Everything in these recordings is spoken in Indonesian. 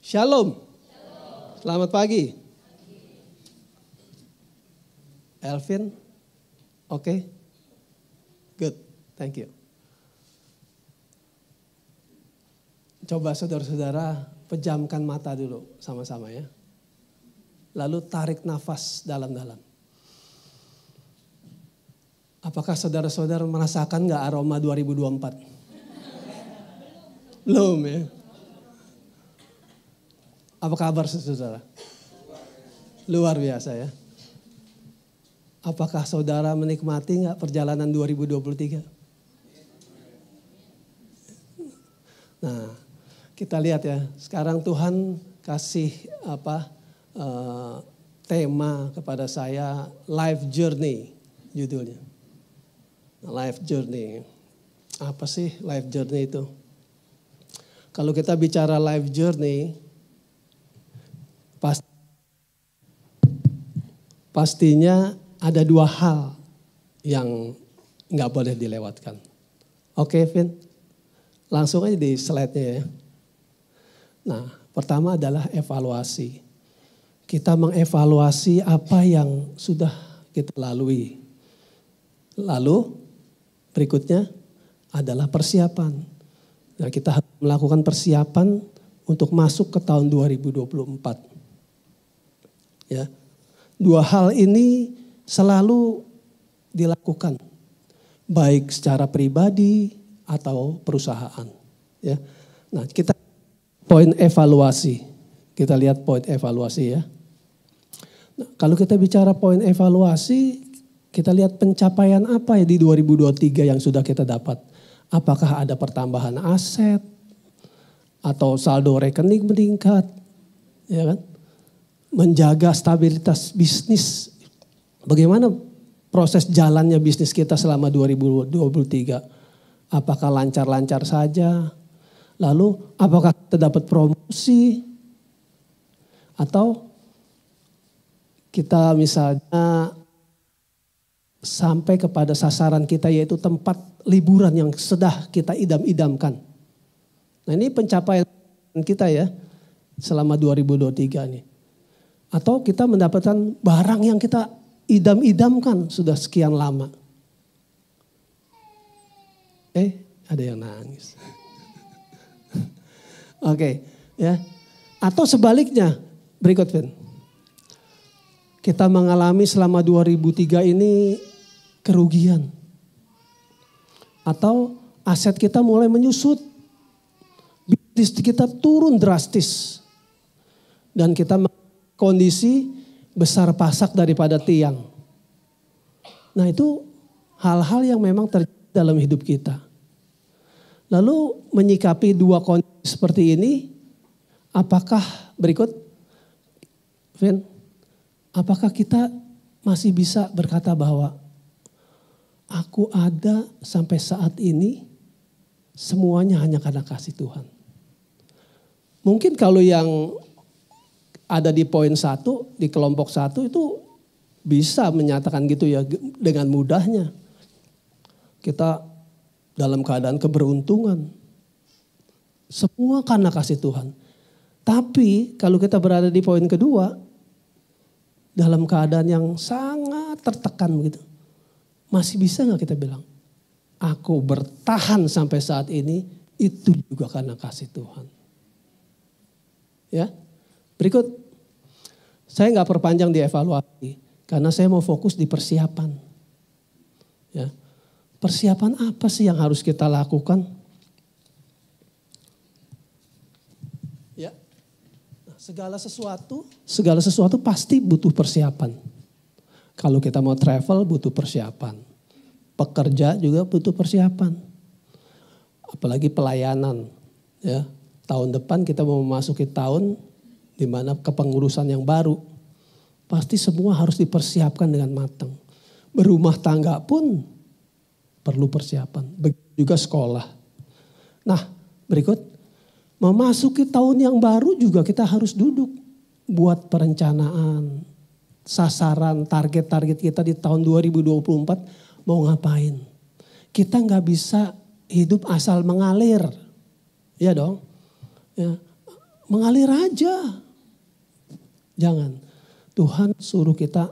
Shalom. Selamat pagi. Elvin, oke? Good, thank you. Coba saudara-saudara pejamkan mata dulu sama-sama ya. Lalu tarik nafas dalam-dalam. Apakah saudara-saudara merasakan gak aroma 2024? Belum ya? Apa kabar saudara? Luar biasa ya. Apakah saudara menikmati gak perjalanan 2023? Nah, kita lihat ya. Sekarang Tuhan kasih tema kepada saya, Life Journey judulnya. Life Journey. Apa sih life journey itu? Kalau kita bicara life journey, pastinya ada dua hal yang nggak boleh dilewatkan. Oke, Vin, langsung aja di slide-nya ya. Nah, pertama adalah evaluasi. Kita mengevaluasi apa yang sudah kita lalui. Lalu berikutnya adalah persiapan. Nah, kita harus melakukan persiapan untuk masuk ke tahun 2024. Ya. Dua hal ini selalu dilakukan, baik secara pribadi atau perusahaan. Ya. Nah, kita poin evaluasi. Kita lihat poin evaluasi ya. Nah, kalau kita bicara poin evaluasi, kita lihat pencapaian apa ya di 2023 yang sudah kita dapat. Apakah ada pertambahan aset atau saldo rekening meningkat, ya kan? Menjaga stabilitas bisnis. Bagaimana proses jalannya bisnis kita selama 2023? Apakah lancar-lancar saja? Lalu apakah kita dapat promosi? Atau kita misalnya sampai kepada sasaran kita yaitu tempat liburan yang sudah kita idam-idamkan. Nah, ini pencapaian kita ya selama 2023 ini. Atau kita mendapatkan barang yang kita idam-idamkan sudah sekian lama. Ada yang nangis. Oke, ya. Atau sebaliknya, berikut Vin. Kita mengalami selama 2003 ini kerugian. Atau aset kita mulai menyusut. Bisnis kita turun drastis. Dan kita kondisi besar pasak daripada tiang. Nah, itu hal-hal yang memang terjadi dalam hidup kita. Lalu menyikapi dua kondisi seperti ini, apakah berikut, Vin, apakah kita masih bisa berkata bahwa aku ada sampai saat ini semuanya hanya karena kasih Tuhan? Mungkin kalau yang ada di poin 1, di kelompok 1 itu bisa menyatakan gitu ya dengan mudahnya. Kita dalam keadaan keberuntungan. Semua karena kasih Tuhan. Tapi kalau kita berada di poin kedua, dalam keadaan yang sangat tertekan begitu. Masih bisa gak kita bilang, aku bertahan sampai saat ini, itu juga karena kasih Tuhan. Ya. Berikut, saya nggak perpanjang di evaluasi karena saya mau fokus di persiapan. Ya, persiapan apa sih yang harus kita lakukan? Ya, nah, segala sesuatu pasti butuh persiapan. Kalau kita mau travel butuh persiapan, pekerja juga butuh persiapan, apalagi pelayanan. Ya, tahun depan kita mau memasuki tahun di mana kepengurusan yang baru. Pasti semua harus dipersiapkan dengan matang. Berumah tangga pun perlu persiapan. Begitu juga sekolah. Nah, berikut. Memasuki tahun yang baru juga kita harus duduk. Buat perencanaan. Sasaran, target-target kita di tahun 2024 mau ngapain. Kita gak bisa hidup asal mengalir. Ya dong. Ya. mengalir aja. Jangan. Tuhan suruh kita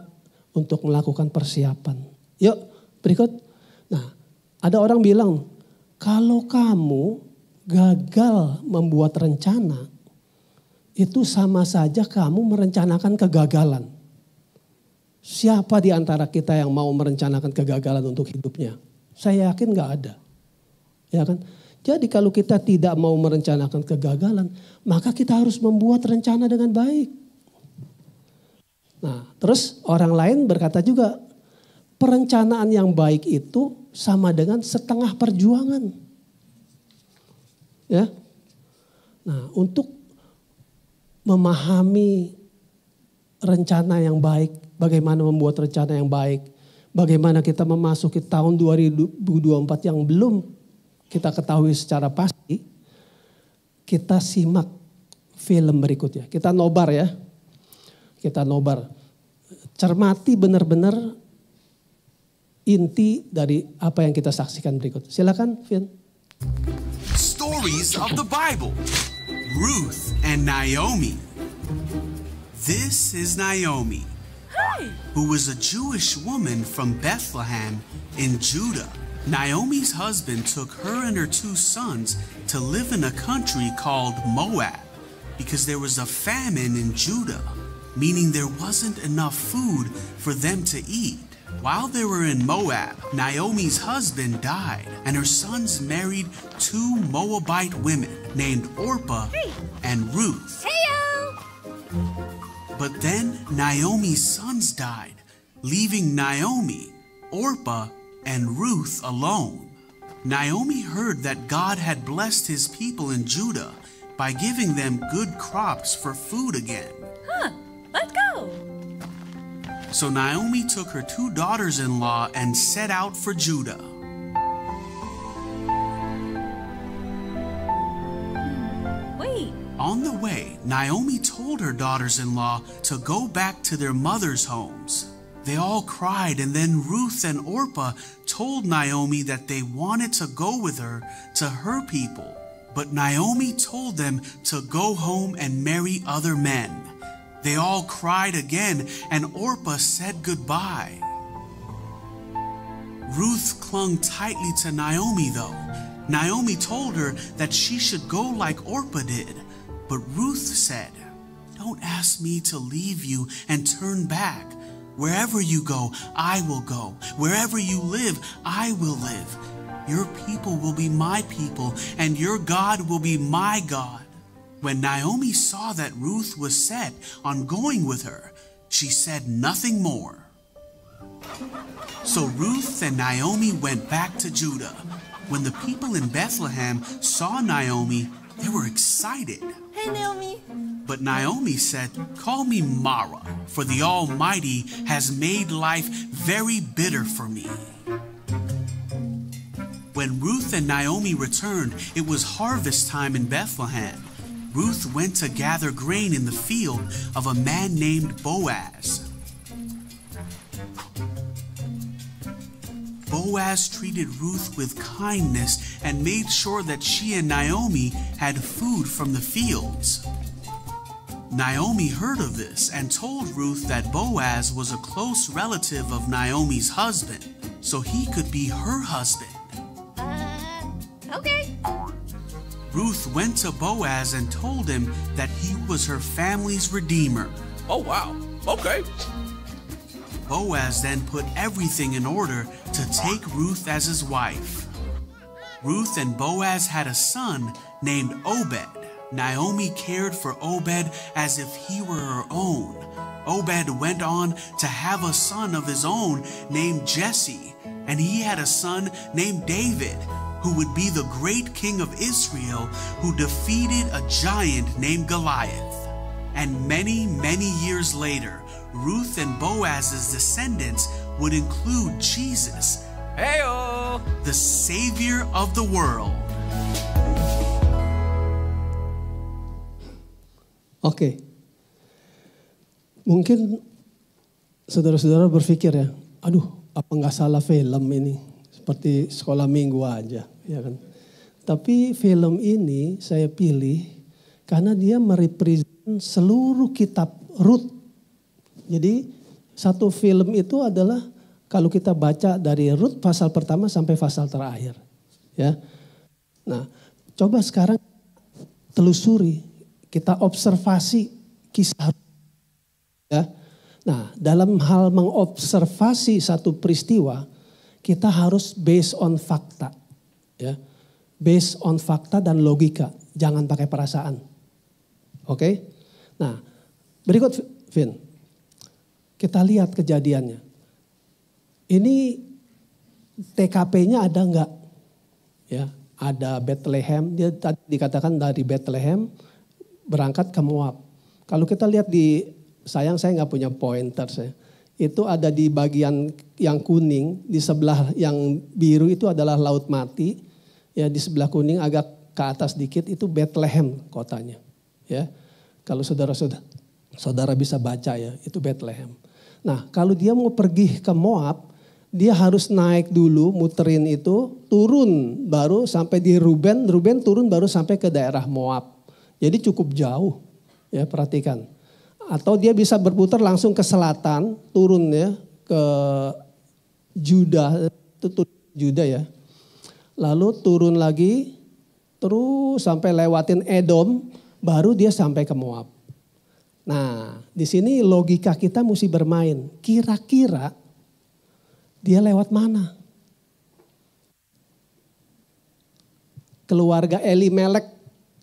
untuk melakukan persiapan. Yuk berikut. Nah, ada orang bilang, kalau kamu gagal membuat rencana, itu sama saja kamu merencanakan kegagalan. Siapa di antara kita yang mau merencanakan kegagalan untuk hidupnya? Saya yakin gak ada. Ya kan? Jadi kalau kita tidak mau merencanakan kegagalan, maka kita harus membuat rencana dengan baik. Nah, terus orang lain berkata juga, perencanaan yang baik itu sama dengan setengah perjuangan. Ya. Nah, untuk memahami rencana yang baik, bagaimana membuat rencana yang baik, bagaimana kita memasuki tahun 2024 yang belum kita ketahui secara pasti, kita simak film berikutnya. Kita nobar ya. Kita nobar. Cermati benar-benar inti dari apa yang kita saksikan berikut. Silakan, Vin. Stories of the Bible. Ruth and Naomi. This is Naomi, who was a Jewish woman from Bethlehem in Judah. Naomi's husband took her and her 2 sons to live in a country called Moab because there was a famine in Judah, meaning there wasn't enough food for them to eat. While they were in Moab, Naomi's husband died, and her sons married 2 Moabite women named Orpah and Ruth. But then Naomi's sons died, leaving Naomi, Orpah, and Ruth alone. Naomi heard that God had blessed his people in Judah by giving them good crops for food again. Let's go! So Naomi took her 2 daughters-in-law and set out for Judah. Wait. On the way, Naomi told her daughters-in-law to go back to their mothers' homes. They all cried, and then Ruth and Orpah told Naomi that they wanted to go with her to her people. But Naomi told them to go home and marry other men. They all cried again, and Orpah said goodbye. Ruth clung tightly to Naomi, though. Naomi told her that she should go like Orpah did. But Ruth said, "Don't ask me to leave you and turn back. Wherever you go, I will go. Wherever you live, I will live. Your people will be my people, and your God will be my God." When Naomi saw that Ruth was set on going with her, she said nothing more. So Ruth and Naomi went back to Judah. When the people in Bethlehem saw Naomi, they were excited. Hey, Naomi. But Naomi said, "Call me Mara, for the Almighty has made life very bitter for me." When Ruth and Naomi returned, it was harvest time in Bethlehem. Ruth went to gather grain in the field of a man named Boaz. Boaz treated Ruth with kindness and made sure that she and Naomi had food from the fields. Naomi heard of this and told Ruth that Boaz was a close relative of Naomi's husband, so he could be her husband. Okay. Ruth went to Boaz and told him that he was her family's redeemer. Oh, wow. Okay. Boaz then put everything in order to take Ruth as his wife. Ruth and Boaz had a son named Obed. Naomi cared for Obed as if he were her own. Obed went on to have a son of his own named Jesse, and he had a son named David, who would be the great king of Israel who defeated a giant named Goliath. And many, many years later, Ruth and Boaz's descendants would include Jesus, Heyo! the Savior of the world. Oke. Mungkin saudara-saudara berpikir ya, aduh apa nggak salah film ini? Seperti sekolah minggu aja, ya kan? Tapi film ini saya pilih Karena dia merepresent seluruh kitab Rut. Jadi satu film itu adalah kalau kita baca dari Rut pasal pertama sampai pasal terakhir. Ya. Nah, coba sekarang telusuri, kita observasi kisah Rut. Ya. Nah, dalam hal mengobservasi satu peristiwa, kita harus based on fakta. Ya. Based on fakta dan logika, jangan pakai perasaan. Oke? Nah, berikut Vin. Kita lihat kejadiannya. Ini TKP-nya ada enggak? Ya, ada Bethlehem, dia tadi dikatakan dari Bethlehem berangkat ke Moab. Kalau kita lihat saya nggak punya pointer saya. Itu ada di bagian yang kuning, di sebelah yang biru itu adalah Laut Mati. Ya, di sebelah kuning agak ke atas dikit itu Bethlehem kotanya. Ya, kalau saudara bisa baca ya, itu Bethlehem. Nah, kalau dia mau pergi ke Moab, dia harus naik dulu, muterin itu, turun baru sampai di Ruben turun baru sampai ke daerah Moab. Jadi cukup jauh, ya perhatikan. Atau dia bisa berputar langsung ke selatan, turun ya ke Juda, itu Juda ya. Lalu turun lagi, terus sampai lewatin Edom, baru dia sampai ke Moab. Nah, di sini logika kita mesti bermain. Kira-kira dia lewat mana? Keluarga Elimelek,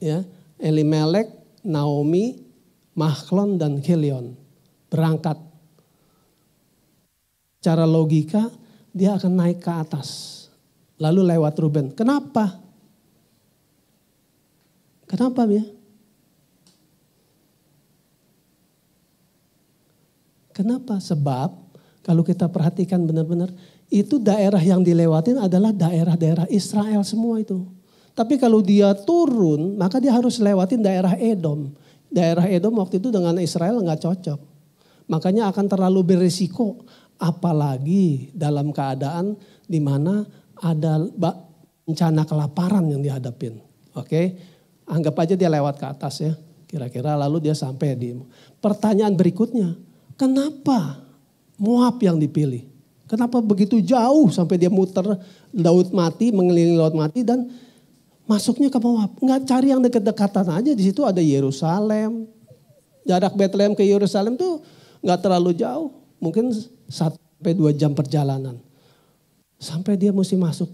ya, Elimelek, Naomi, Mahlon dan Kilion berangkat. Cara logika dia akan naik ke atas, lalu lewat Ruben. Kenapa? Kenapa ya? Kenapa? Sebab kalau kita perhatikan benar-benar itu daerah yang dilewatin adalah daerah-daerah Israel semua itu. Tapi kalau dia turun maka dia harus lewatin daerah Edom. Daerah Edom waktu itu dengan Israel nggak cocok. Makanya akan terlalu berisiko. Apalagi dalam keadaan di mana ada bencana kelaparan yang dihadapin. Oke, anggap aja dia lewat ke atas ya. Kira-kira lalu dia sampai di. Pertanyaan berikutnya. Kenapa Moab yang dipilih? Kenapa begitu jauh sampai dia muter Laut Mati, mengelilingi Laut Mati dan masuknya ke Moab? Enggak cari yang dekat-dekatan aja, di situ ada Yerusalem. Jarak Bethlehem ke Yerusalem tuh enggak terlalu jauh. Mungkin 1-2 jam perjalanan. Sampai dia mesti masuk.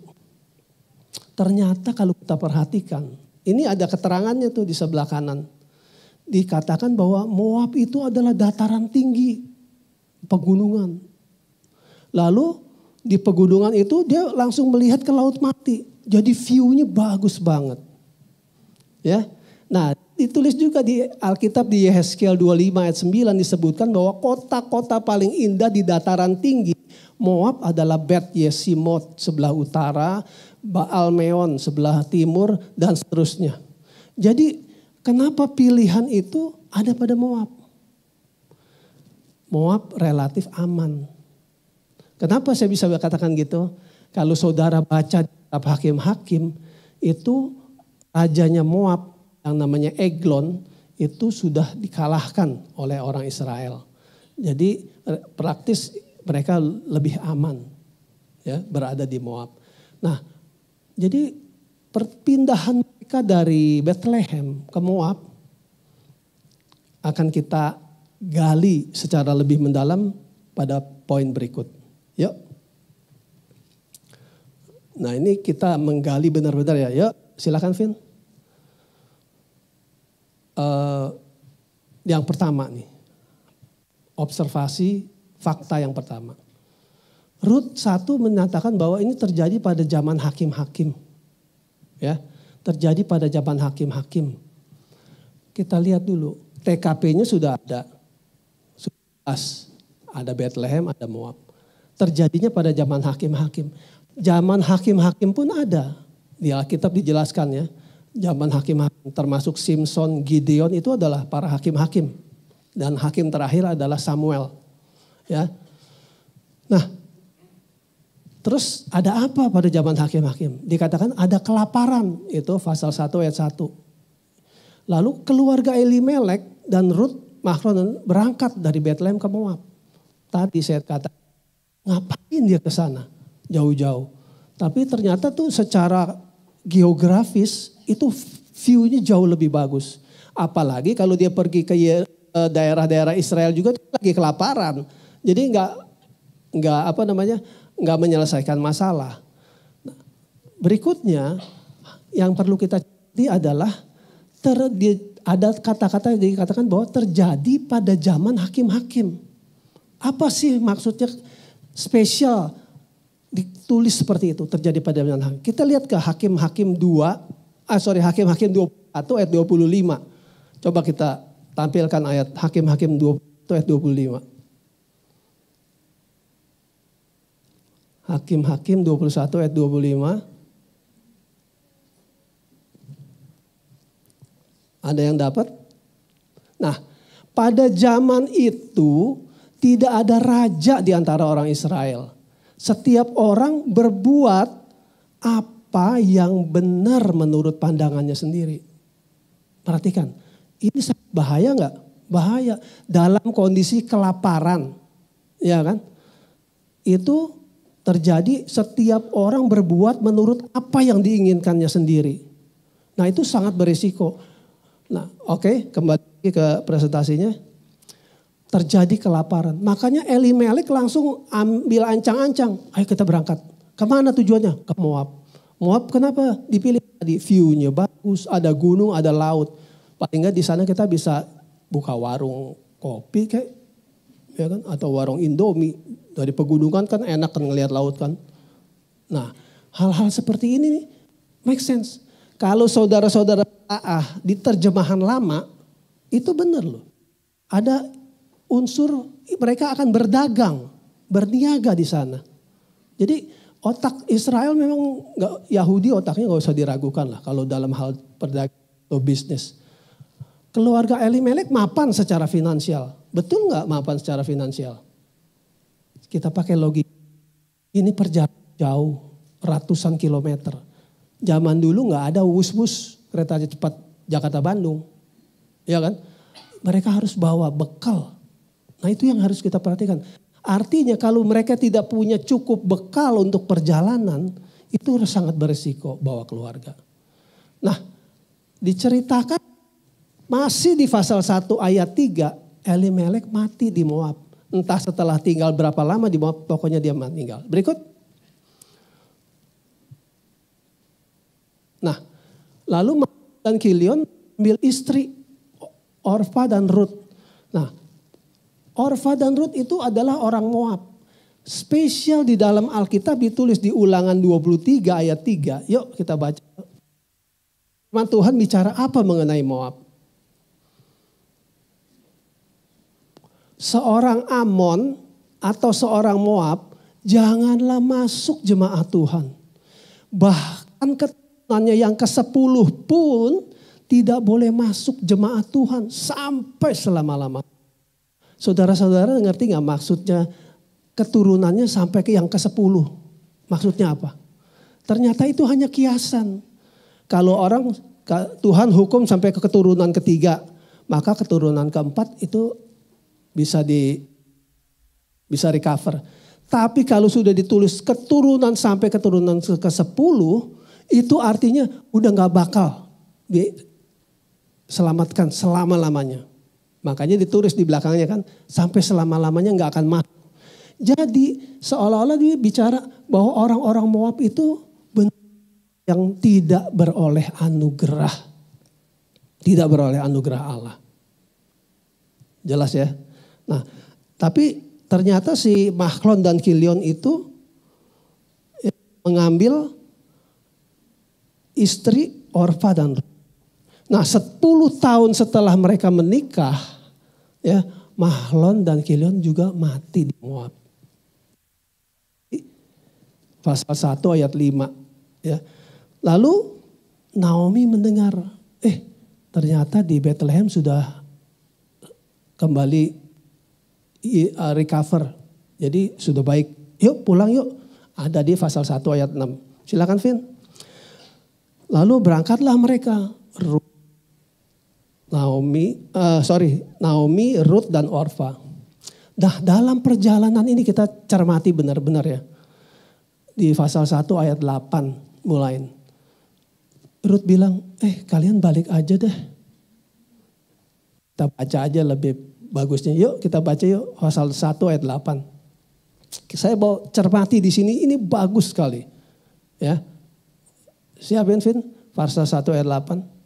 Ternyata kalau kita perhatikan, ini ada keterangannya tuh di sebelah kanan. Dikatakan bahwa Moab itu adalah dataran tinggi, pegunungan. Lalu di pegunungan itu dia langsung melihat ke Laut Mati. Jadi view-nya bagus banget. Ya. Nah, ditulis juga di Alkitab di Yehezkiel 25 ayat 9 disebutkan bahwa kota-kota paling indah di dataran tinggi Moab adalah Bet Yesimot sebelah utara, Baal-meon sebelah timur dan seterusnya. Jadi kenapa pilihan itu ada pada Moab? Moab relatif aman. Kenapa saya bisa katakan gitu? Kalau saudara baca kitab Hakim-Hakim, itu rajanya Moab yang namanya Eglon itu sudah dikalahkan oleh orang Israel. Jadi praktis mereka lebih aman ya berada di Moab. Nah, jadi perpindahan mereka dari Bethlehem ke Moab akan kita gali secara lebih mendalam pada poin berikut. Yuk. Nah, ini kita menggali benar-benar ya. Yuk, silakan Vin. Yang pertama nih. Observasi fakta yang pertama. Rut 1 menyatakan bahwa ini terjadi pada zaman hakim-hakim. Ya, terjadi pada zaman hakim-hakim. Kita lihat dulu, TKP-nya sudah ada. Ada Bethlehem, ada Moab. Terjadinya pada zaman hakim-hakim. Zaman hakim-hakim pun ada. Di Alkitab dijelaskan ya. Zaman hakim-hakim termasuk Simpson, Gideon itu adalah para hakim-hakim. Dan hakim terakhir adalah Samuel. Ya. Nah, terus ada apa pada zaman hakim-hakim? Dikatakan ada kelaparan, itu pasal 1 ayat 1. Lalu keluarga Elimelek dan Ruth Mahlon berangkat dari Bethlehem ke Moab. Tadi saya kata, ngapain dia ke sana jauh-jauh? Tapi ternyata tuh secara geografis itu view-nya jauh lebih bagus. Apalagi kalau dia pergi ke daerah-daerah Israel juga lagi kelaparan. Jadi nggak menyelesaikan masalah. Nah, berikutnya yang perlu kita cermati adalah ada kata-kata yang dikatakan bahwa terjadi pada zaman hakim-hakim. Apa sih maksudnya spesial ditulis seperti itu terjadi pada zaman hakim? Kita lihat ke Hakim-Hakim 21 ayat 25. Coba kita tampilkan ayat Hakim-Hakim 21 ayat 25. Hakim-Hakim 21 ayat 25. Ada yang dapat? Nah, pada zaman itu tidak ada raja di antara orang Israel. Setiap orang berbuat apa yang benar menurut pandangannya sendiri. Perhatikan, ini bahaya nggak? Bahaya. Dalam kondisi kelaparan, ya kan? Itu terjadi setiap orang berbuat menurut apa yang diinginkannya sendiri. Nah itu sangat berisiko. Nah oke, kembali ke presentasinya. Terjadi kelaparan. Makanya Elimelek langsung ambil ancang-ancang. Ayo kita berangkat. Kemana tujuannya? Ke Moab. Moab kenapa dipilih? Tadi view-nya bagus, ada gunung, ada laut. Paling nggak di sana kita bisa buka warung kopi kayak, ya kan? Atau warung Indomie. Dari pegunungan kan enak kan ngelihat laut kan. Nah hal-hal seperti ini nih, make sense. Kalau saudara-saudara di terjemahan lama itu benar loh. Ada unsur mereka akan berdagang, berniaga di sana. Jadi otak Israel memang Yahudi otaknya nggak usah diragukan lah kalau dalam hal perdagangan atau bisnis. Keluarga Elimelek mapan secara finansial, betul nggak mapan secara finansial? Kita pakai logika. Ini perjalanan jauh, ratusan kilometer. Zaman dulu nggak ada wus-wus kereta cepat Jakarta Bandung, ya kan? Mereka harus bawa bekal. Nah itu yang harus kita perhatikan. Artinya kalau mereka tidak punya cukup bekal untuk perjalanan, itu sangat berisiko bawa keluarga. Nah diceritakan masih di pasal 1 ayat 3, Elimelek mati di Moab. Entah setelah tinggal berapa lama di Moab, pokoknya dia meninggal. Berikut. Nah lalu Mahlon dan Kilion ambil istri Orfa dan Ruth. Nah Orfa dan Ruth itu adalah orang Moab. Spesial di dalam Alkitab ditulis di Ulangan 23 ayat 3. Yuk kita baca. Firman Tuhan bicara apa mengenai Moab? Seorang Amon atau seorang Moab janganlah masuk jemaat Tuhan. Bahkan keturunannya yang ke-10 pun tidak boleh masuk jemaat Tuhan sampai selama-lamanya. Saudara-saudara ngerti gak maksudnya keturunannya sampai ke yang ke-10? Maksudnya apa? Ternyata itu hanya kiasan. Kalau orang Tuhan hukum sampai ke keturunan ketiga, maka keturunan keempat itu bisa recover. Tapi kalau sudah ditulis keturunan sampai keturunan ke-10, itu artinya udah gak bakal diselamatkan selama-lamanya. Makanya ditulis di belakangnya kan, sampai selama-lamanya gak akan masuk. Jadi seolah-olah dia bicara bahwa orang-orang Moab itu yang tidak beroleh anugerah. Tidak beroleh anugerah Allah. Jelas ya? Nah, tapi ternyata si Mahlon dan Kilion itu mengambil istri Orfa dan Ruth. Nah 10 tahun setelah mereka menikah, ya Mahlon dan Kilion juga mati di Moab. Pasal 1 ayat 5. Ya. Lalu Naomi mendengar, ternyata di Bethlehem sudah kembali recover. Jadi sudah baik. Yuk pulang yuk. Ada di pasal 1 ayat 6. Silakan Vin. Lalu berangkatlah mereka. Naomi, Ruth dan Orfa. Nah, dalam perjalanan ini kita cermati benar-benar ya. Di pasal 1 ayat 8 mulain. Ruth bilang, kalian balik aja deh. Kita baca aja lebih bagusnya. Yuk kita baca yuk pasal 1 ayat 8. Saya mau cermati di sini, ini bagus sekali. Ya. Siap Vin? Pasal 1 ayat 8.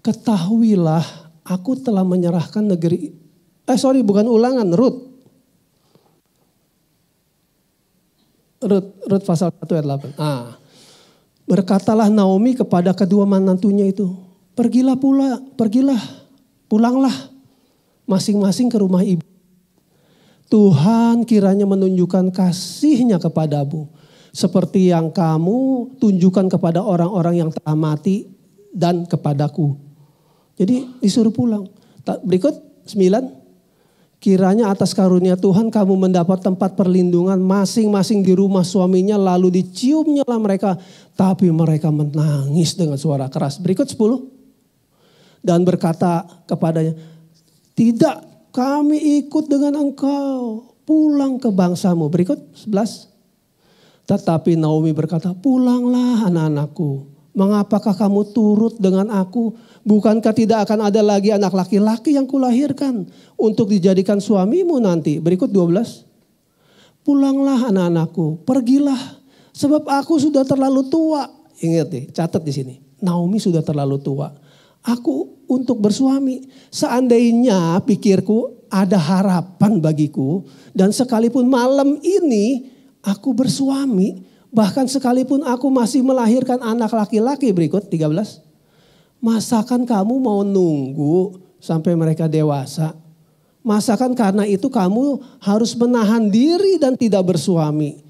Ketahuilah aku telah menyerahkan negeri. Bukan Ulangan, Ruth pasal 1 ayat 8. Berkatalah Naomi kepada kedua menantunya itu, pulanglah masing-masing ke rumah ibu. Tuhan kiranya menunjukkan kasih-Nya kepadamu, seperti yang kamu tunjukkan kepada orang-orang yang telah mati dan kepadaku. Jadi disuruh pulang. Berikut 9. Kiranya atas karunia Tuhan kamu mendapat tempat perlindungan masing-masing di rumah suaminya, lalu diciumnya lah mereka. Tapi mereka menangis dengan suara keras. Berikut 10. Dan berkata kepadanya, tidak, kami ikut dengan engkau pulang ke bangsamu. Berikut 11. Tetapi Naomi berkata, pulanglah anak-anakku. Mengapakah kamu turut dengan aku? Bukankah tidak akan ada lagi anak laki-laki yang kulahirkan untuk dijadikan suamimu nanti? Berikut 12. Pulanglah anak-anakku, pergilah sebab aku sudah terlalu tua. Ingat nih, catat di sini. Naomi sudah terlalu tua. Aku untuk bersuami. Seandainya pikirku ada harapan bagiku dan sekalipun malam ini aku bersuami, bahkan sekalipun aku masih melahirkan anak laki-laki. Berikut 13. Masakan kamu mau nunggu sampai mereka dewasa? Masakan karena itu kamu harus menahan diri dan tidak bersuami?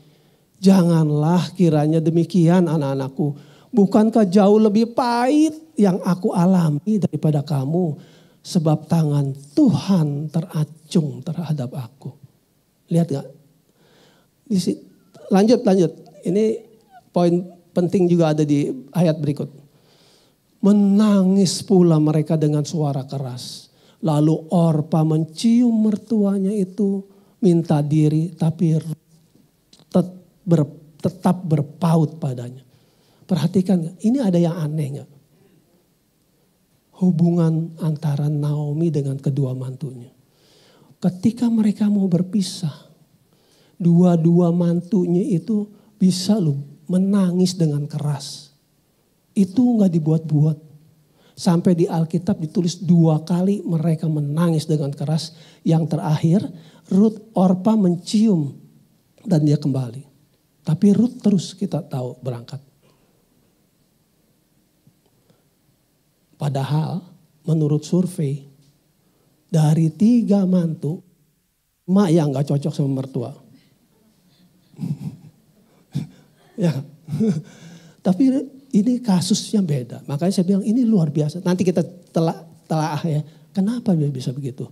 Janganlah kiranya demikian anak-anakku. Bukankah jauh lebih pahit yang aku alami daripada kamu? Sebab tangan Tuhan teracung terhadap aku. Lihat gak? Lanjut. Ini poin penting juga ada di ayat berikut. Menangis pula mereka dengan suara keras. Lalu Orpa mencium mertuanya itu, minta diri, tapi tetap berpaut padanya. Perhatikan, ini ada yang aneh gak? Hubungan antara Naomi dengan kedua mantunya. Ketika mereka mau berpisah, dua-dua mantunya itu bisa menangis dengan keras. Itu gak dibuat-buat. Sampai di Alkitab ditulis 2 kali mereka menangis dengan keras. Yang terakhir Orpa mencium dan dia kembali. Tapi Ruth terus kita tahu berangkat. Padahal menurut survei dari 3 mantu, mak yang gak cocok sama mertua. Ya. Tapi ini kasusnya beda. Makanya saya bilang ini luar biasa. Nanti kita telah ya. Kenapa dia bisa begitu?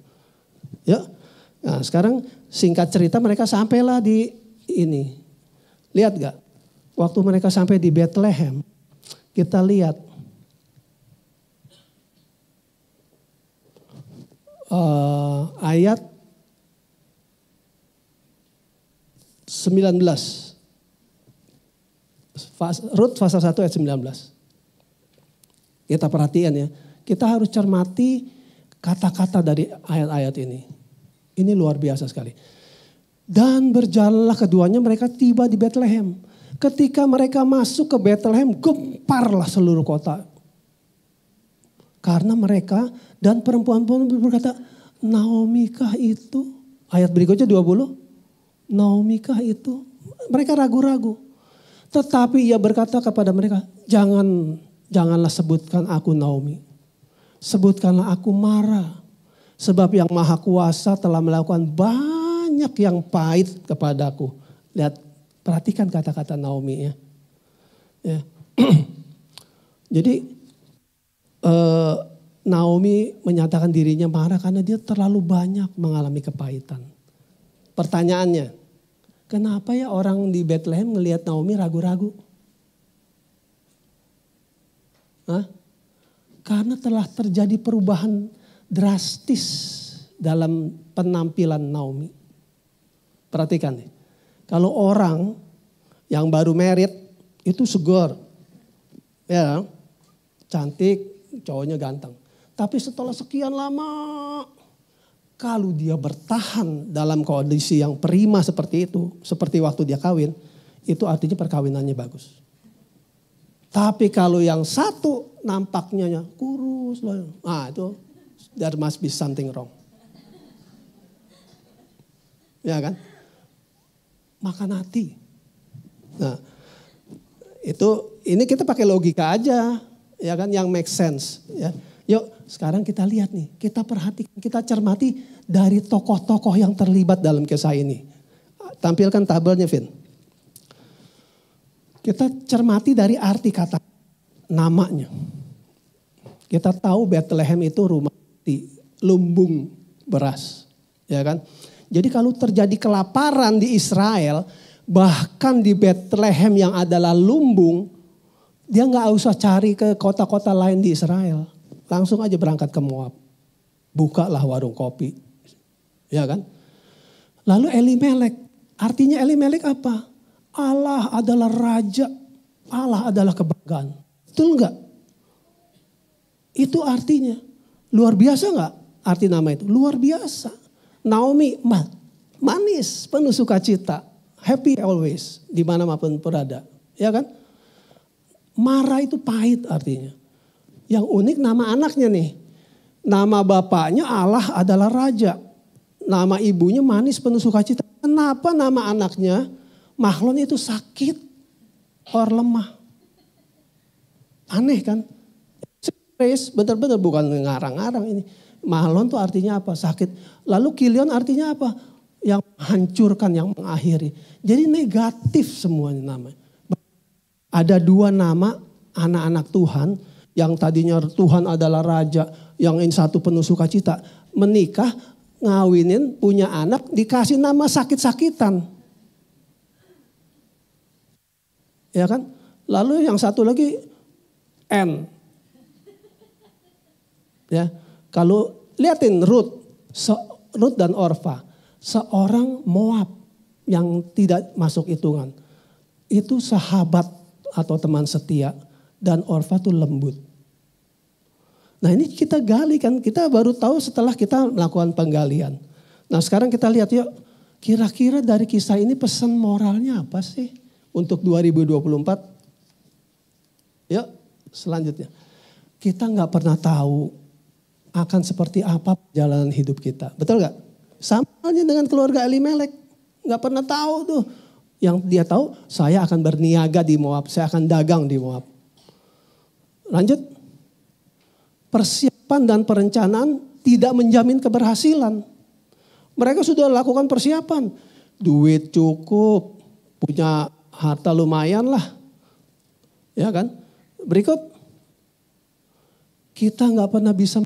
Ya. Nah, sekarang singkat cerita mereka sampailah di ini. Lihat gak? Waktu mereka sampai di Bethlehem, kita lihat ayat 19. Ruth pasal 1 ayat 19. Kita perhatian ya. Kita harus cermati kata-kata dari ayat-ayat ini. Ini luar biasa sekali. Dan berjalanlah keduanya, mereka tiba di Bethlehem. Ketika mereka masuk ke Bethlehem, gemparlah seluruh kota. Karena mereka dan perempuan-perempuan berkata, Naomi kah itu? Ayat berikutnya 20. Naomi kah itu? Mereka ragu-ragu. Tetapi ia berkata kepada mereka, janganlah sebutkan aku Naomi. Sebutkanlah aku Mara. Sebab yang Maha Kuasa telah melakukan banyak yang pahit kepadaku. Lihat, perhatikan kata-kata Naomi ya. Jadi Naomi menyatakan dirinya marah karena dia terlalu banyak mengalami kepahitan. Pertanyaannya, kenapa ya orang di Bethlehem ngelihat Naomi ragu-ragu? Hah? Karena telah terjadi perubahan drastis dalam penampilan Naomi. Perhatikan nih. Kalau orang yang baru married itu segar. Ya, cantik, cowoknya ganteng. Tapi setelah sekian lama, kalau dia bertahan dalam kondisi yang prima seperti itu, seperti waktu dia kawin, itu artinya perkawinannya bagus. Tapi kalau yang satu nampaknya kurus, itu there must be something wrong. Ya kan? Makan hati. Nah, ini kita pakai logika aja, ya kan, yang make sense. Ya. Yuk, sekarang kita lihat nih, kita perhatikan, kita cermati dari tokoh-tokoh yang terlibat dalam kisah ini. Tampilkan tabelnya, Vin. Kita cermati dari arti kata namanya. Kita tahu Bethlehem itu rumah di lumbung beras, ya kan? Jadi kalau terjadi kelaparan di Israel, bahkan di Bethlehem yang adalah lumbung, dia nggak usah cari ke kota-kota lain di Israel, langsung aja berangkat ke Moab, bukalah warung kopi, ya kan? Lalu Elimelek, artinya Elimelek apa? Allah adalah raja, Allah adalah kebanggaan. Betul enggak? Itu artinya. Luar biasa enggak arti nama itu? Luar biasa. Naomi manis, penuh sukacita. Happy always, dimanapun berada. Ya kan? Mara itu pahit artinya. Yang unik nama anaknya nih. Nama bapaknya Allah adalah raja. Nama ibunya manis, penuh sukacita. Kenapa nama anaknya Mahlon itu sakit, or lemah. Aneh kan? Benar-benar bukan ngarang-ngarang ini. Mahlon itu artinya apa? Sakit. Lalu Kilion artinya apa? Yang menghancurkan, yang mengakhiri. Jadi negatif semuanya namanya. Ada dua nama anak-anak Tuhan. Yang tadinya Tuhan adalah raja. Yang ini satu penuh sukacita. Menikah, ngawinin, punya anak, dikasih nama sakit-sakitan. Ya kan? Lalu yang satu lagi N. Ya, kalau liatin Ruth dan Orfa, seorang Moab yang tidak masuk hitungan. Itu sahabat atau teman setia, dan Orfa itu lembut. Nah, ini kita gali kan, kita baru tahu setelah kita melakukan penggalian. Nah, sekarang kita lihat yuk, kira-kira dari kisah ini pesan moralnya apa sih? Untuk 2024, yuk selanjutnya. Kita nggak pernah tahu akan seperti apa perjalanan hidup kita. Betul nggak? Sama halnya dengan keluarga Elimelek. Nggak pernah tahu tuh. Yang dia tahu, saya akan berniaga di Moab. Saya akan dagang di Moab. Lanjut. Persiapan dan perencanaan tidak menjamin keberhasilan. Mereka sudah lakukan persiapan. Duit cukup, punya harta lumayan lah. Ya kan? Berikut. Kita nggak pernah bisa,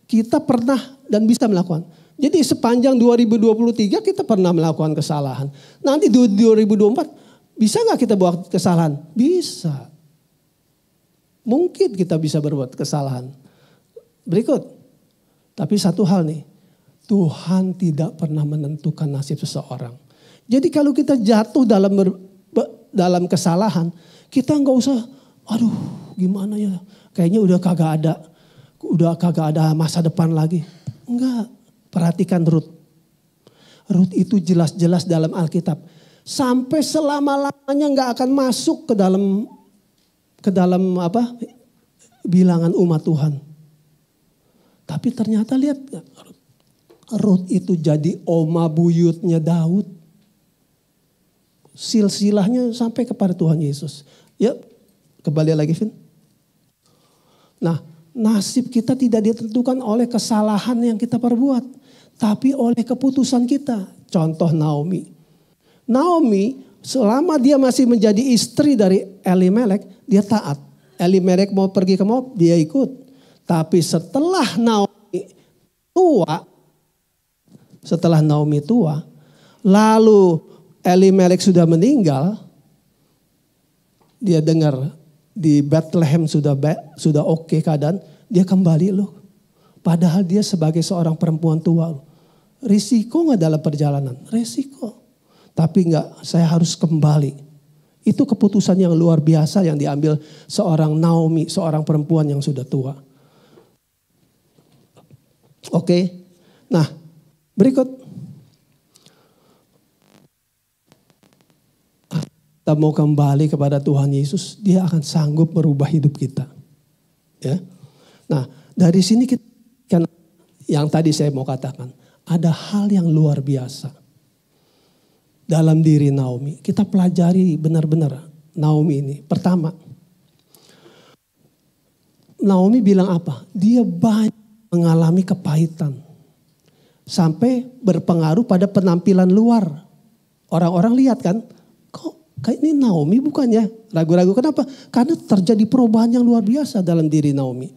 kita pernah dan bisa melakukan. Jadi sepanjang 2023 kita pernah melakukan kesalahan. Nanti 2024 bisa nggak kita buat kesalahan? Bisa. Mungkin kita bisa berbuat kesalahan. Berikut. Tapi satu hal nih. Tuhan tidak pernah menentukan nasib seseorang. Jadi kalau kita jatuh dalam kesalahan, kita nggak usah, aduh gimana ya, kayaknya udah kagak ada masa depan lagi. Enggak, perhatikan Ruth. Ruth itu jelas-jelas dalam Alkitab. Sampai selama-lamanya nggak akan masuk ke dalam bilangan umat Tuhan. Tapi ternyata lihat, Ruth itu jadi oma buyutnya Daud. Silsilahnya sampai kepada Tuhan Yesus. Ya, kembali lagi Vin. Nah, nasib kita tidak ditentukan oleh kesalahan yang kita perbuat. Tapi oleh keputusan kita. Contoh Naomi. Naomi selama dia masih menjadi istri dari Elimelek, dia taat. Elimelek mau pergi ke Moab, dia ikut. Tapi setelah Naomi tua, lalu Elimelek sudah meninggal, dia dengar di Bethlehem sudah oke keadaan, dia kembali loh. Padahal dia sebagai seorang perempuan tua loh. Risiko nggak dalam perjalanan? Risiko. Tapi nggak, saya harus kembali. Itu keputusan yang luar biasa yang diambil seorang Naomi, seorang perempuan yang sudah tua. Oke, nah berikut. Kita mau kembali kepada Tuhan Yesus, dia akan sanggup merubah hidup kita. Ya. Nah dari sini kita, kan yang tadi saya mau katakan, ada hal yang luar biasa dalam diri Naomi. Kita pelajari benar-benar Naomi ini. Pertama, Naomi bilang apa? Dia banyak mengalami kepahitan. Sampai berpengaruh pada penampilan luar. Orang-orang lihat kan, kok kayak ini Naomi bukannya? Ragu-ragu, kenapa? Karena terjadi perubahan yang luar biasa dalam diri Naomi.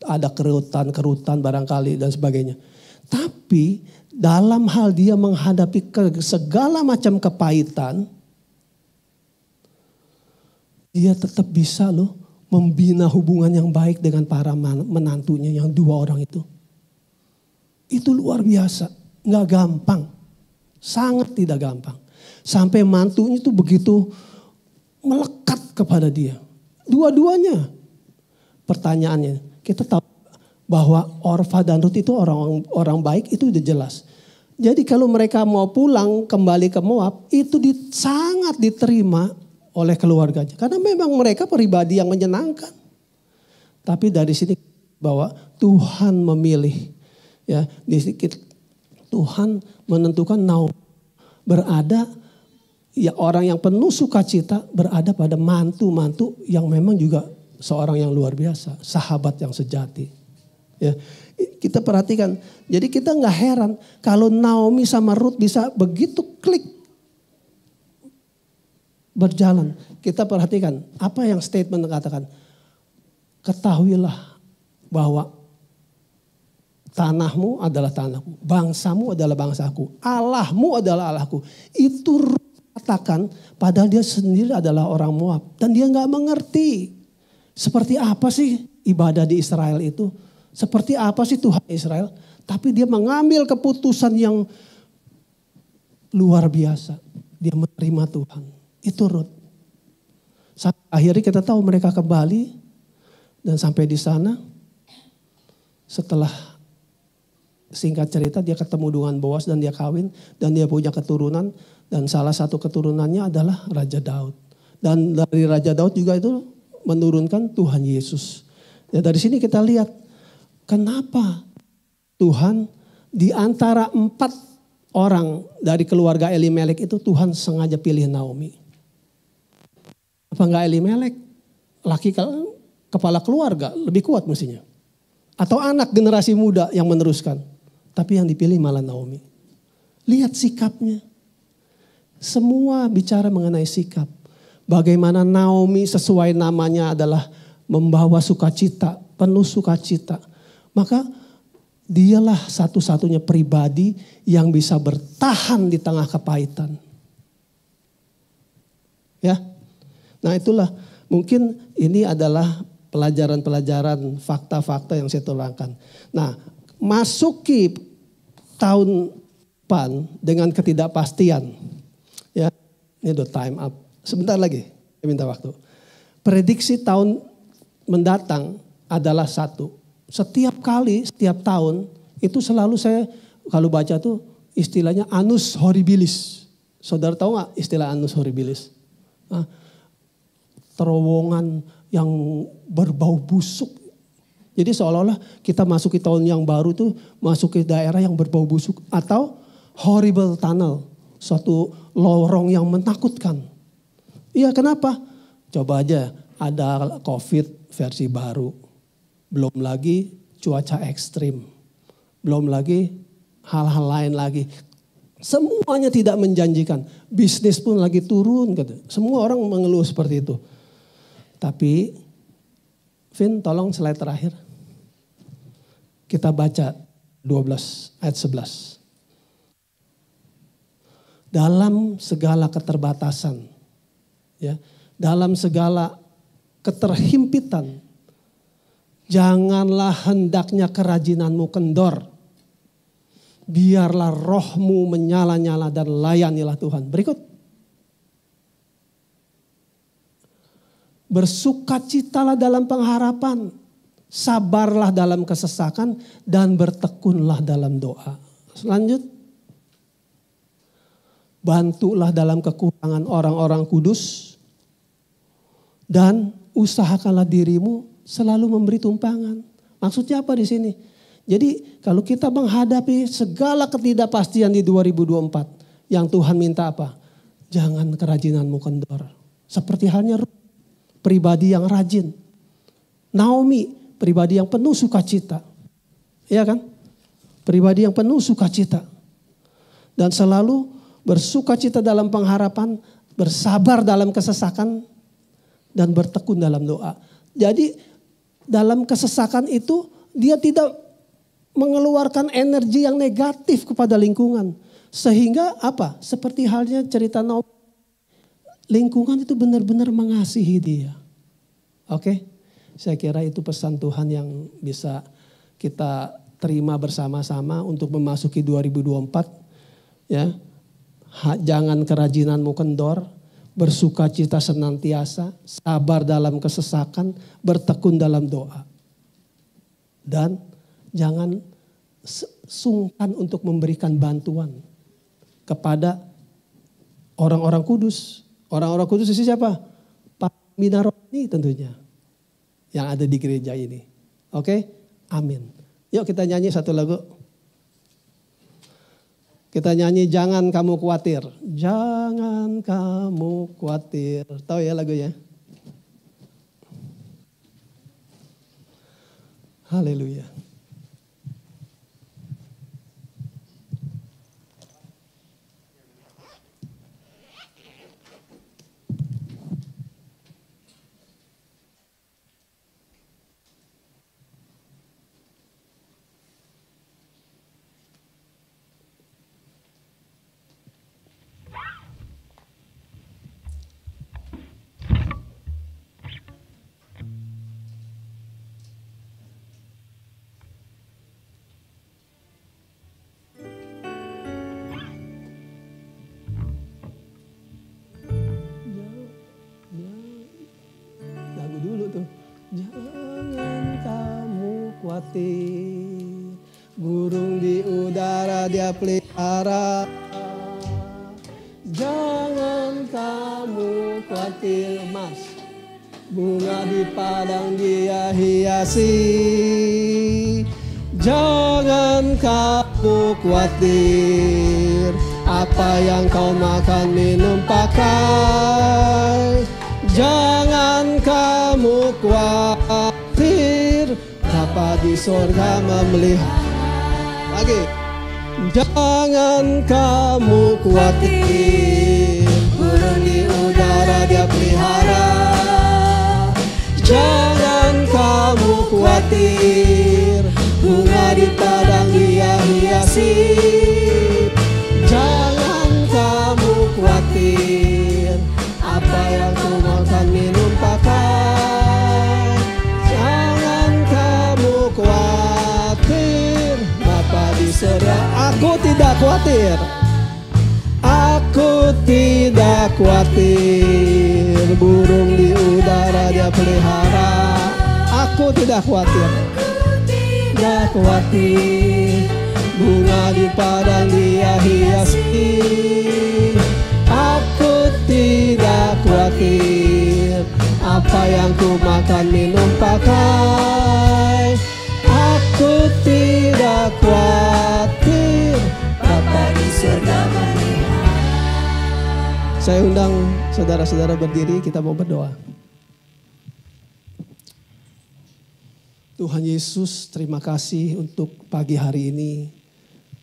Ada kerutan barangkali dan sebagainya. Tapi dalam hal dia menghadapi segala macam kepahitan, dia tetap bisa loh membina hubungan yang baik dengan para menantunya yang 2 orang itu. Itu luar biasa, nggak gampang, sangat tidak gampang. Sampai mantunya itu begitu melekat kepada dia. Dua-duanya. Pertanyaannya, kita tahu bahwa Orfa dan Rut itu orang baik, itu udah jelas. Jadi kalau mereka mau pulang kembali ke Moab, itu sangat diterima oleh keluarganya. Karena memang mereka pribadi yang menyenangkan. Tapi dari sini bahwa Tuhan memilih, ya, di sedikit Tuhan menentukan Naomi berada, ya, orang yang penuh sukacita berada pada mantu-mantu yang memang juga seorang yang luar biasa, sahabat yang sejati. Ya, kita perhatikan, jadi kita nggak heran kalau Naomi sama Ruth bisa begitu klik berjalan. Kita perhatikan apa yang statement katakan, ketahuilah bahwa tanahmu adalah tanahku, bangsamu adalah bangsaku, Allahmu adalah Allahku. Itu Ruth katakan, padahal dia sendiri adalah orang Moab dan dia nggak mengerti seperti apa sih ibadah di Israel itu. Seperti apa sih Tuhan Israel? Tapi dia mengambil keputusan yang luar biasa. Dia menerima Tuhan. Itu Ruth. Akhirnya kita tahu mereka kembali. Dan sampai di sana. Setelah singkat cerita dia ketemu dengan Boas dan dia kawin. Dan dia punya keturunan. Dan salah satu keturunannya adalah Raja Daud. Dan dari Raja Daud juga itu menurunkan Tuhan Yesus. Ya, dari sini kita lihat. Kenapa Tuhan di antara 4 orang dari keluarga Elimelek itu Tuhan sengaja pilih Naomi? Apa enggak Elimelek? Laki kepala keluarga lebih kuat mestinya. Atau anak generasi muda yang meneruskan. Tapi yang dipilih malah Naomi. Lihat sikapnya. Semua bicara mengenai sikap. Bagaimana Naomi sesuai namanya adalah membawa sukacita, penuh sukacita. Maka dialah satu-satunya pribadi yang bisa bertahan di tengah kepahitan. Ya. Nah itulah mungkin ini adalah pelajaran-pelajaran fakta-fakta yang saya terangkan. Nah masuki tahun depan dengan ketidakpastian. Ya, ini udah time up. Sebentar lagi, saya minta waktu. Prediksi tahun mendatang adalah satu. Setiap kali, setiap tahun itu selalu saya kalau baca tuh istilahnya annus horribilis. Saudara tahu gak istilah annus horribilis? Nah, terowongan yang berbau busuk. Jadi seolah-olah kita masuki tahun yang baru itu masuk ke daerah yang berbau busuk. Atau horrible tunnel, suatu lorong yang menakutkan. Iya kenapa? Coba aja ada COVID versi baru. Belum lagi cuaca ekstrim. Belum lagi hal-hal lain lagi. Semuanya tidak menjanjikan. Bisnis pun lagi turun. Gitu. Semua orang mengeluh seperti itu. Tapi, Vin tolong slide terakhir. Kita baca 12 ayat 11. Dalam segala keterbatasan. Ya, dalam segala keterhimpitan, janganlah hendaknya kerajinanmu kendor. Biarlah rohmu menyala-nyala dan layanilah Tuhan. Berikut. Bersukacitalah dalam pengharapan, sabarlah dalam kesesakan, dan bertekunlah dalam doa. Selanjut. Bantulah dalam kekurangan orang-orang kudus, dan usahakanlah dirimu selalu memberi tumpangan. Maksudnya apa di sini? Jadi kalau kita menghadapi segala ketidakpastian di 2024, yang Tuhan minta apa? Jangan kerajinanmu kendor. Seperti halnya Ruth, pribadi yang rajin. Naomi, pribadi yang penuh sukacita. Iya kan? Pribadi yang penuh sukacita. Dan selalu bersukacita dalam pengharapan, bersabar dalam kesesakan, dan bertekun dalam doa. Jadi dalam kesesakan itu dia tidak mengeluarkan energi yang negatif kepada lingkungan. Sehingga apa? Seperti halnya cerita Naomi. Lingkungan itu benar-benar mengasihi dia. Oke? Saya kira itu pesan Tuhan yang bisa kita terima bersama-sama untuk memasuki 2024. Ya. Jangan kerajinanmu kendor, bersukacita senantiasa, sabar dalam kesesakan, bertekun dalam doa. Dan jangan sungkan untuk memberikan bantuan kepada orang-orang kudus. Orang-orang kudus itu siapa? Pembina rohani tentunya yang ada di gereja ini. Oke? Amin. Yuk kita nyanyi satu lagu. Kita nyanyi Jangan Kamu Khawatir. Jangan kamu khawatir. Tahu ya lagunya? Haleluya. Jangan kamu khawatir, burung di udara dia pelihara. Jangan kamu khawatir, mas, bunga di padang dia hiasi. Jangan kamu khawatir, apa yang kau makan minum pakai. Jangan kamu khawatir, Bapa di sorga memelihara. Lagi. Jangan kamu khawatir, burung di udara dia pelihara. Jangan kamu khawatir, bunga di padang dia hiasi. Jangan kamu khawatir, apa yang kau makan minum pakai. Jangan kamu khawatir, Bapa di surga. Aku tidak khawatir. Aku tidak khawatir, burung di udara dia pelihara. Aku tidak khawatir. Tidak khawatir, bunga di padang dia hiasi. Aku tidak khawatir, apa yang ku makan minum pakai. Aku tidak khawatir, Bapa di surga memelihara. Saya undang saudara-saudara berdiri, kita mau berdoa. Tuhan Yesus, terima kasih untuk pagi hari ini,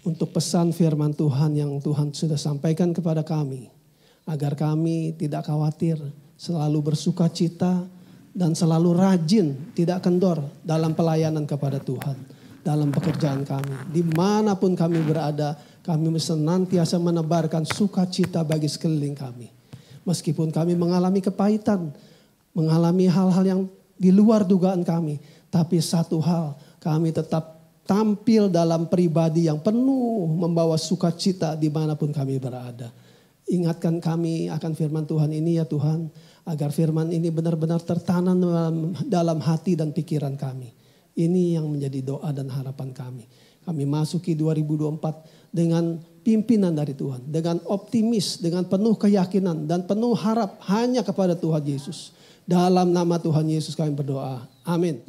untuk pesan firman Tuhan yang Tuhan sudah sampaikan kepada kami, agar kami tidak khawatir, selalu bersukacita, dan selalu rajin, tidak kendor dalam pelayanan kepada Tuhan, dalam pekerjaan kami. Dimanapun kami berada, kami senantiasa menebarkan sukacita bagi sekeliling kami. Meskipun kami mengalami kepahitan, mengalami hal-hal yang di luar dugaan kami. Tapi satu hal, kami tetap tampil dalam pribadi yang penuh membawa sukacita dimanapun kami berada. Ingatkan kami akan firman Tuhan ini ya Tuhan. Agar firman ini benar-benar tertanam dalam hati dan pikiran kami. Ini yang menjadi doa dan harapan kami. Kami masuki 2024 dengan pimpinan dari Tuhan. Dengan optimis, dengan penuh keyakinan dan penuh harap hanya kepada Tuhan Yesus. Dalam nama Tuhan Yesus kami berdoa. Amin.